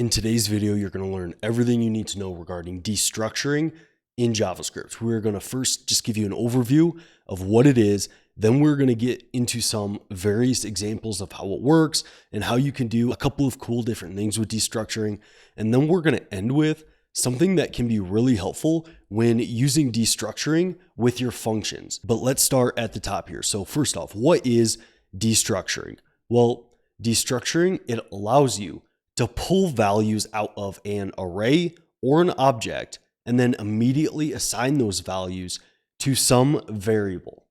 In today's video, you're going to learn everything you need to know regarding destructuring in JavaScript. We're going to first just give you an overview of what it is. Then we're going to get into some various examples of how it works and how you can do a couple of cool different things with destructuring. And then we're going to end with something that can be really helpful when using destructuring with your functions. But let's start at the top here. So first off, what is destructuring? Well, destructuring, it allows you to pull values out of an array or an object and then immediately assign those values to some variable.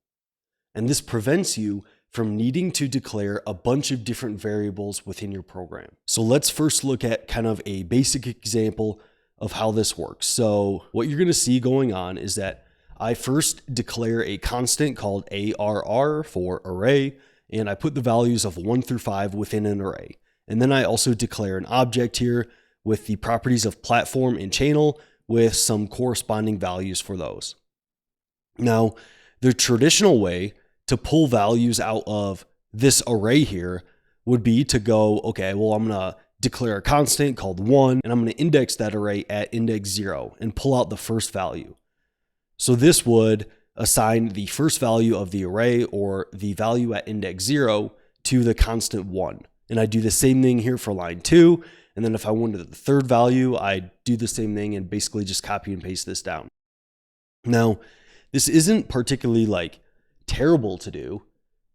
And this prevents you from needing to declare a bunch of different variables within your program. So let's first look at kind of a basic example of how this works. So what you're going to see going on is that I first declare a constant called ARR for array, and I put the values of 1 through 5 within an array. And then I also declare an object here with the properties of platform and channel with some corresponding values for those. Now, the traditional way to pull values out of this array here would be to go, okay, well, I'm going to declare a constant called 1, and I'm going to index that array at index 0 and pull out the first value. So this would assign the first value of the array or the value at index 0 to the constant 1. And I do the same thing here for line 2. And then if I wanted the third value, I do the same thing and basically just copy and paste this down. Now, this isn't particularly terrible to do,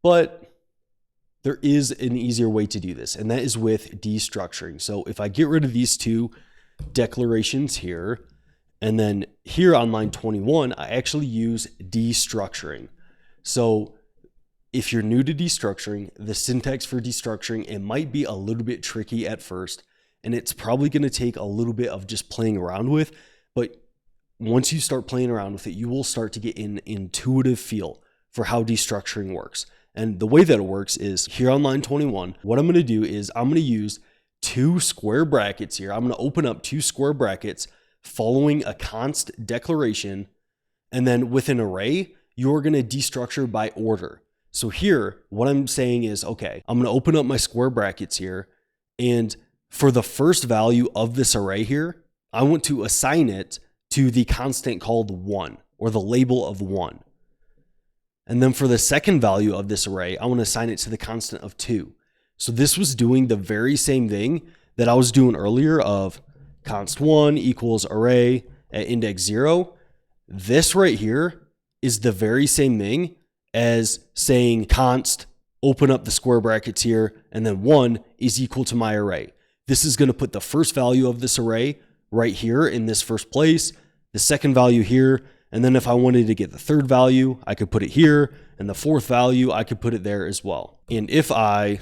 but there is an easier way to do this, and that is with destructuring. So if I get rid of these two declarations here, and then here on line 21, I actually use destructuring. So if you're new to destructuring, the syntax for destructuring, it might be a little bit tricky at first, and it's probably going to take a little bit of just playing around with, but once you start playing around with it, you will start to get an intuitive feel for how destructuring works. And the way that it works is here on line 21, what I'm going to do is I'm going to use two square brackets here. I'm going to open up two square brackets following a const declaration, and then with an array, you're going to destructure by order. So here, what I'm saying is, okay, I'm going to open up my square brackets here, and for the first value of this array here, I want to assign it to the constant called 1, or the label of 1. And then for the second value of this array, I want to assign it to the constant of 2. So this was doing the very same thing that I was doing earlier of const 1 equals array at index 0. This right here is the very same thing as saying const, open up the square brackets here, and then 1 is equal to my array. This is going to put the first value of this array right here in this first place, the second value here, and then if I wanted to get the third value, I could put it here, and the fourth value, I could put it there as well. And if I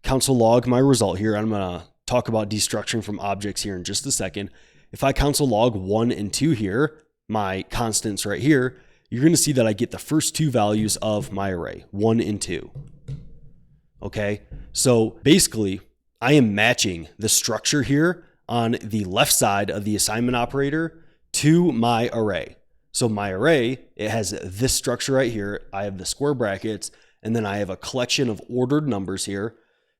console log my result here, I'm going to talk about destructuring from objects here in just a second. If I console log 1 and 2 here, my constants right here, you're going to see that I get the first two values of my array, 1 and 2. Okay, so basically, I am matching the structure here on the left side of the assignment operator to my array. So my array, it has this structure right here. I have the square brackets, and then I have a collection of ordered numbers here.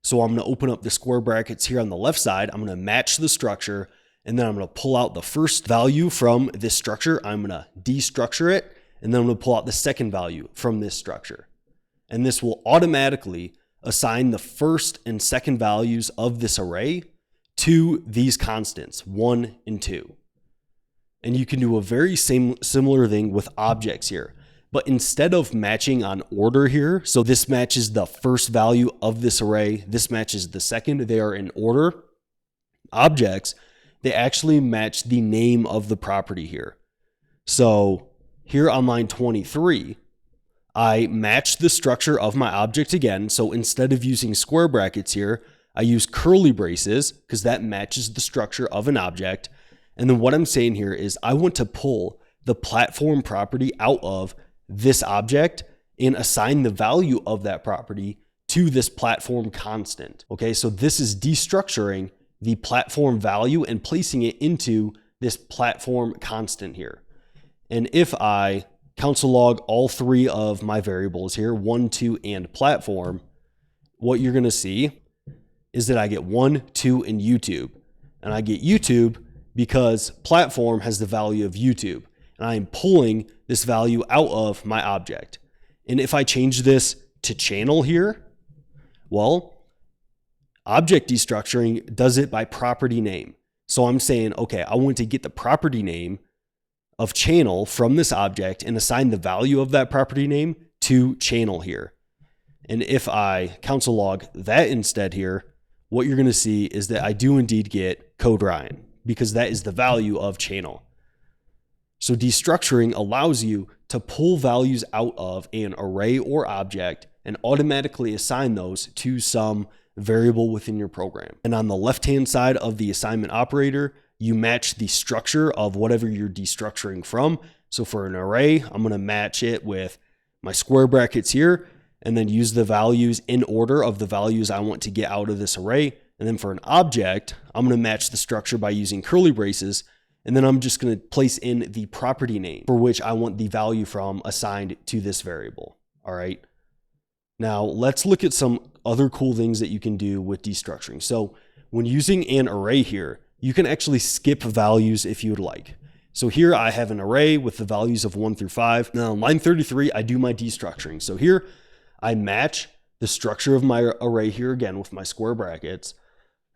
So I'm going to open up the square brackets here on the left side. I'm going to match the structure, and then I'm going to pull out the first value from this structure. I'm going to destructure it, and then I'm going to pull out the second value from this structure. And this will automatically assign the first and second values of this array to these constants, 1 and 2. And you can do a very similar thing with objects here. But instead of matching on order here, so this matches the first value of this array, this matches the second, they are in order. Objects, they actually match the name of the property here. So here on line 23, I match the structure of my object again. So instead of using square brackets here, I use curly braces because that matches the structure of an object. And then what I'm saying here is I want to pull the platform property out of this object and assign the value of that property to this platform constant. Okay, so this is destructuring the platform value and placing it into this platform constant here. And if I console log all three of my variables here, 1, 2, and platform, what you're going to see is that I get 1, 2, and YouTube. And I get YouTube because platform has the value of YouTube. And I am pulling this value out of my object. And if I change this to channel here, well, object destructuring does it by property name. So I'm saying, okay, I want to get the property name of channel from this object and assign the value of that property name to channel here. And if I console log that instead here, what you're going to see is that I do indeed get code Ryan because that is the value of channel. So destructuring allows you to pull values out of an array or object and automatically assign those to some variable within your program. And on the left-hand side of the assignment operator, you match the structure of whatever you're destructuring from. So for an array, I'm going to match it with my square brackets here and then use the values in order of the values I want to get out of this array. And then for an object, I'm going to match the structure by using curly braces. And then I'm just going to place in the property name for which I want the value from assigned to this variable. All right. Now let's look at some other cool things that you can do with destructuring. So when using an array here, you can actually skip values if you would like. So here I have an array with the values of 1 through 5. Now on line 33, I do my destructuring. So here I match the structure of my array here again with my square brackets.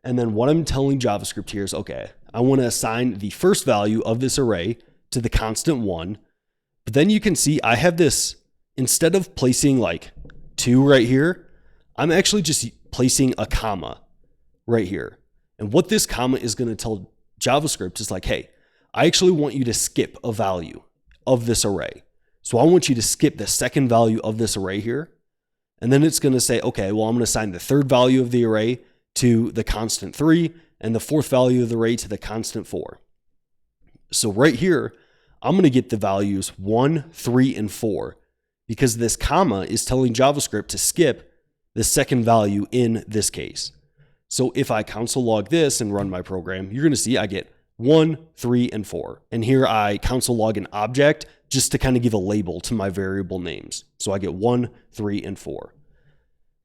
And then what I'm telling JavaScript here is, okay, I want to assign the first value of this array to the constant 1. But then you can see I have this, instead of placing like 2 right here, I'm actually just placing a comma right here. And what this comma is going to tell JavaScript is like, hey, I actually want you to skip a value of this array. So I want you to skip the second value of this array here. And then it's going to say, okay, well, I'm going to assign the third value of the array to the constant 3 and the fourth value of the array to the constant 4. So right here, I'm going to get the values 1, 3, and 4 because this comma is telling JavaScript to skip the second value in this case. So if I console log this and run my program, you're going to see I get 1, 3, and 4. And here I console log an object just to kind of give a label to my variable names. So I get 1, 3, and 4.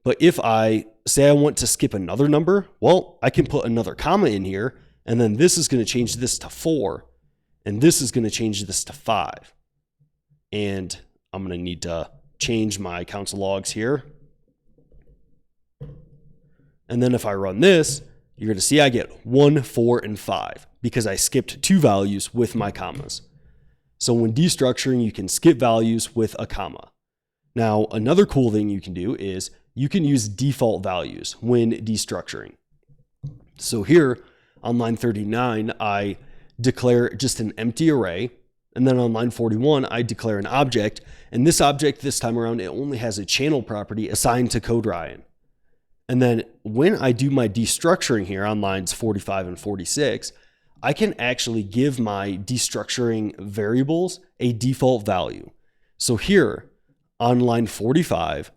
But if I say I want to skip another number, well, I can put another comma in here, and then this is going to change this to 4, and this is going to change this to 5. And I'm going to need to change my console logs here. And then if I run this, you're going to see I get 1, 4, and 5 because I skipped 2 values with my commas. So when destructuring, you can skip values with a comma. Now, another cool thing you can do is you can use default values when destructuring. So here on line 39, I declare just an empty array. And then on line 41, I declare an object. And this object this time around, it only has a channel property assigned to code Ryan. And then when I do my destructuring here on lines 45 and 46, I can actually give my destructuring variables a default value. So here on line 45,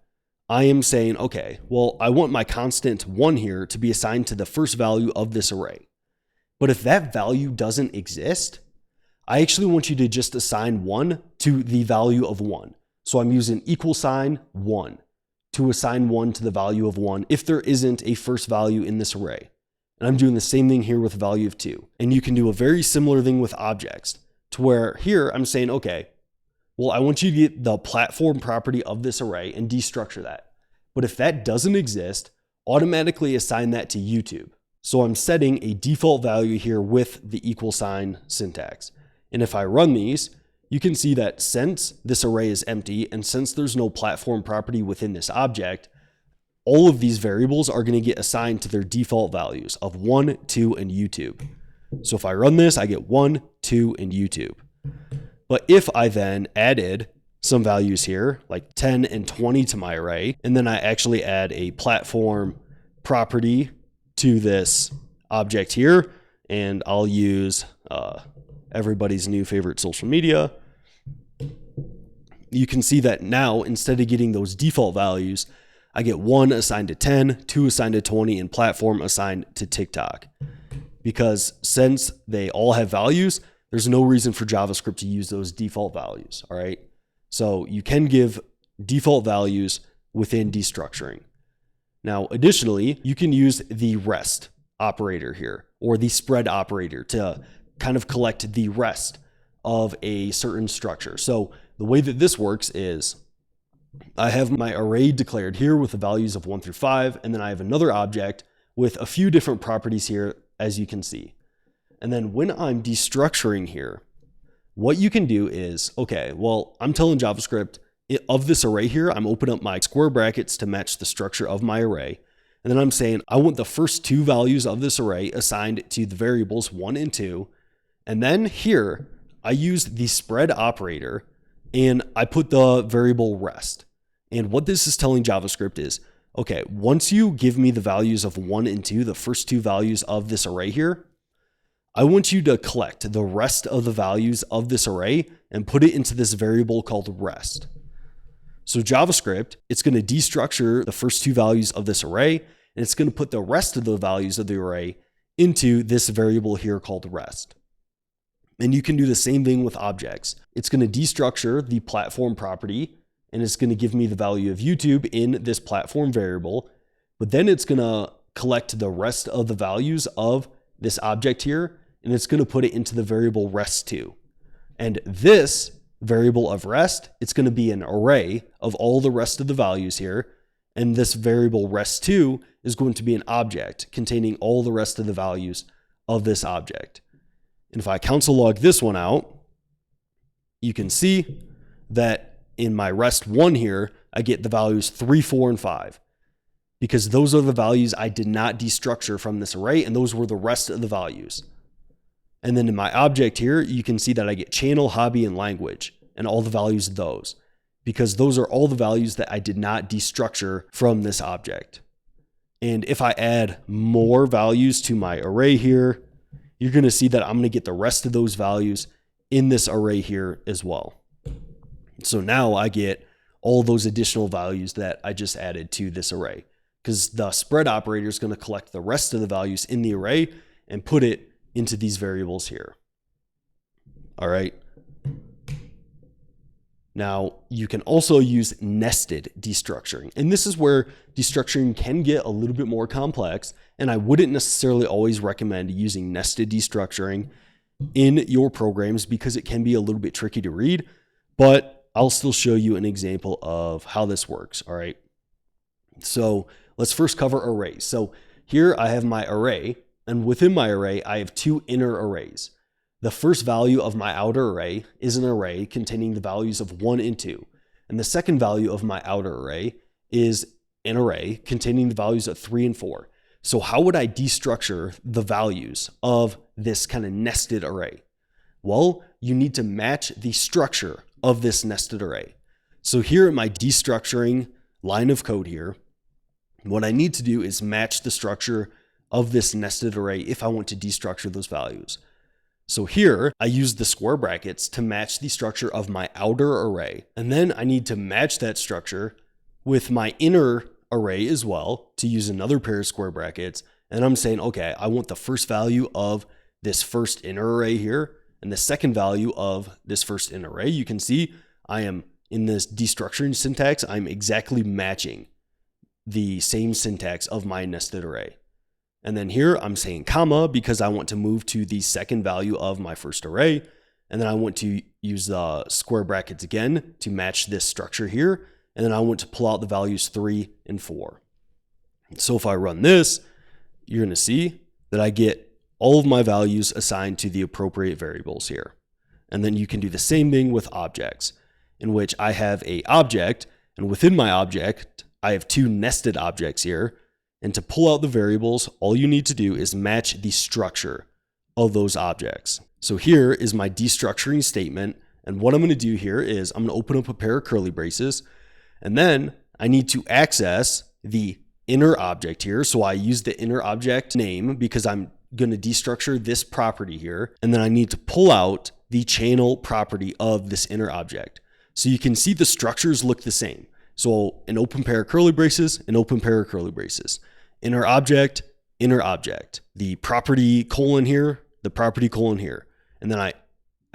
I am saying, okay, well, I want my constant 1 here to be assigned to the first value of this array. But if that value doesn't exist, I actually want you to just assign 1 to the value of 1. So I'm using $1 to assign 1 to the value of 1 if there isn't a first value in this array. And I'm doing the same thing here with the value of 2. And you can do a very similar thing with objects to where here I'm saying, okay, well, I want you to get the platform property of this array and destructure that. But if that doesn't exist, automatically assign that to YouTube. So I'm setting a default value here with the $= syntax. And if I run these, you can see that since this array is empty and since there's no platform property within this object, all of these variables are going to get assigned to their default values of 1, 2, and YouTube. So if I run this, I get 1, 2, and YouTube. But if I then added some values here, like 10 and 20 to my array, and then I actually add a platform property to this object here, and I'll use everybody's new favorite social media, you can see that now, instead of getting those default values, I get 1 assigned to 10, 2 assigned to 20, and platform assigned to TikTok. Because since they all have values, there's no reason for JavaScript to use those default values, all right? So you can give default values within destructuring. Now, additionally, you can use the rest operator here, or the spread operator to kind of collect the rest of a certain structure. So the way that this works is I have my array declared here with the values of 1 through 5, and then I have another object with a few different properties here, as you can see. And then when I'm destructuring here, what you can do is, okay, well, I'm telling JavaScript of this array here, I'm opening up my square brackets to match the structure of my array. And then I'm saying I want the first two values of this array assigned to the variables 1 and 2. And then here, I use the spread operator and I put the variable rest. And what this is telling JavaScript is, okay, once you give me the values of 1 and 2, the first two values of this array here, I want you to collect the rest of the values of this array and put it into this variable called rest. So JavaScript, it's going to destructure the first two values of this array, and it's going to put the rest of the values of the array into this variable here called rest. And you can do the same thing with objects. It's going to destructure the platform property, and it's going to give me the value of YouTube in this platform variable, but then it's going to collect the rest of the values of this object here, and it's going to put it into the variable rest2. And this variable of rest, it's going to be an array of all the rest of the values here, and this variable rest2 is going to be an object containing all the rest of the values of this object. And if I console log this one out, you can see that in my rest1 here, I get the values 3, 4, and 5, because those are the values I did not destructure from this array, and those were the rest of the values. And then in my object here, you can see that I get channel, hobby, and language, and all the values of those, because those are all the values that I did not destructure from this object. And if I add more values to my array here, you're going to see that I'm going to get the rest of those values in this array here as well. So now I get all those additional values that I just added to this array, because the spread operator is going to collect the rest of the values in the array and put it into these variables here. All right. Now you can also use nested destructuring, and this is where destructuring can get a little bit more complex, and I wouldn't necessarily always recommend using nested destructuring in your programs because it can be a little bit tricky to read, but I'll still show you an example of how this works. All right. So let's first cover arrays. So here I have my array, and within my array, I have two inner arrays. The first value of my outer array is an array containing the values of 1 and 2. And the second value of my outer array is an array containing the values of 3 and 4. So how would I destructure the values of this kind of nested array? Well, you need to match the structure of this nested array. So here in my destructuring line of code here, what I need to do is match the structure of this nested array if I want to destructure those values. So here I use the square brackets to match the structure of my outer array. And then I need to match that structure with my inner array as well to use another pair of square brackets. And I'm saying, okay, I want the first value of this first inner array here and the second value of this first inner array. You can see I am in this destructuring syntax, I'm exactly matching the same syntax of my nested array. And then here I'm saying comma because I want to move to the second value of my first array. And then I want to use the square brackets again to match this structure here. And then I want to pull out the values 3 and 4. So if I run this, you're going to see that I get all of my values assigned to the appropriate variables here. And then you can do the same thing with objects, in which I have an object, and within my object, I have two nested objects here. And to pull out the variables, all you need to do is match the structure of those objects. So here is my destructuring statement. And what I'm going to do here is I'm going to open up a pair of curly braces. And then I need to access the inner object here. So I use the inner object name because I'm going to destructure this property here. And then I need to pull out the channel property of this inner object. So you can see the structures look the same. So an open pair of curly braces, an open pair of curly braces. Inner object, the property colon here, the property colon here. And then I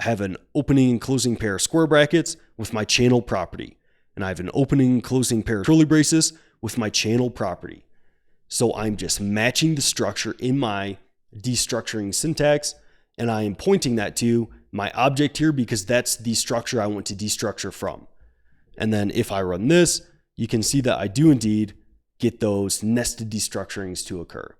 have an opening and closing pair of square brackets with my channel property. And I have an opening and closing pair of curly braces with my channel property. So I'm just matching the structure in my destructuring syntax, and I am pointing that to my object here because that's the structure I want to destructure from. And then if I run this, you can see that I do indeed get those nested destructurings to occur.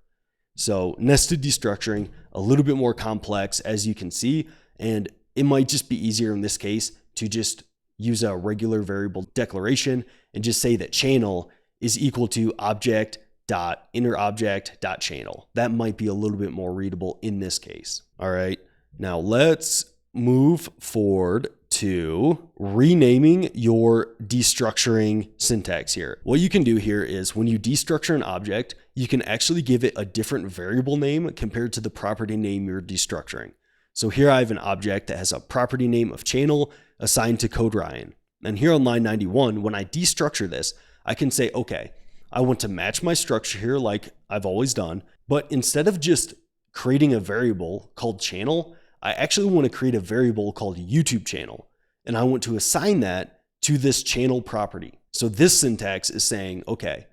So nested destructuring, a little bit more complex as you can see, and it might just be easier in this case to just use a regular variable declaration and just say that channel is equal to object.innerObject.channel. That might be a little bit more readable in this case. All right, now let's move forward to renaming your destructuring syntax here. What you can do here is when you destructure an object, you can actually give it a different variable name compared to the property name you're destructuring. So here I have an object that has a property name of channel assigned to code Ryan. And here on line 91, when I destructure this, I can say, okay, I want to match my structure here like I've always done, but instead of just creating a variable called channel, I actually want to create a variable called YouTube channel, and I want to assign that to this channel property. So this syntax is saying, okay,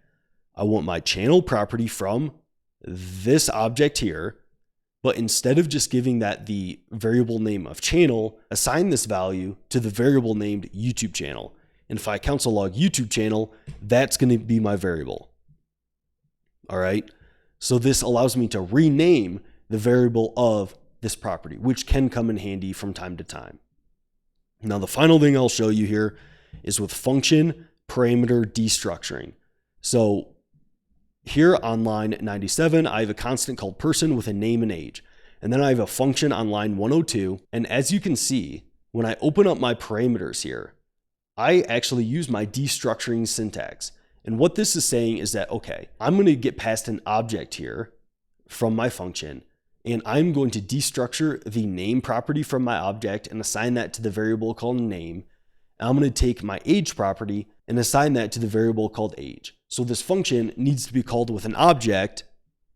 I want my channel property from this object here, but instead of just giving that the variable name of channel, assign this value to the variable named YouTube channel. And if I console log YouTube channel, that's going to be my variable. All right. So this allows me to rename the variable of this property, which can come in handy from time to time. Now, the final thing I'll show you here is with function parameter destructuring. So here on line 97, I have a constant called person with a name and age. And then I have a function on line 102. And as you can see, when I open up my parameters here, I actually use my destructuring syntax. And what this is saying is that, okay, I'm going to get past an object here from my function, and I'm going to destructure the name property from my object and assign that to the variable called name. And I'm going to take my age property and assign that to the variable called age. So this function needs to be called with an object,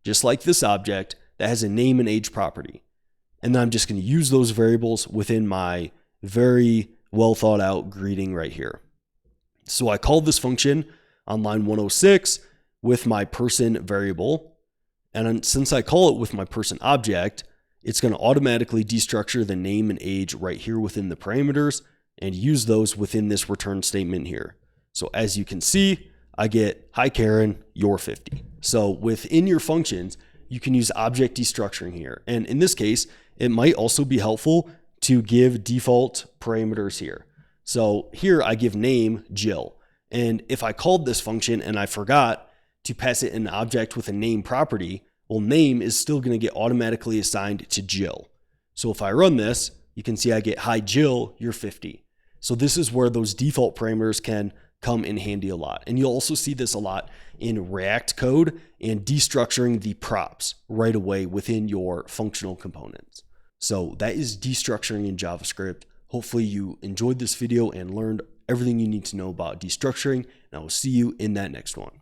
just like this object, that has a name and age property. And then I'm just going to use those variables within my very well thought out greeting right here. So I called this function on line 106 with my person variable. And since I call it with my person object, it's going to automatically destructure the name and age right here within the parameters and use those within this return statement here. So as you can see, I get, hi Karen, you're 50. So within your functions, you can use object destructuring here. And in this case, it might also be helpful to give default parameters here. So here I give name Jill. And if I called this function and I forgot to pass it an object with a name property, well, name is still going to get automatically assigned to Jill. So if I run this, you can see I get, hi Jill, you're 50. So this is where those default parameters can come in handy a lot. And you'll also see this a lot in React code and destructuring the props right away within your functional components. So that is destructuring in JavaScript. Hopefully you enjoyed this video and learned everything you need to know about destructuring, and I will see you in that next one.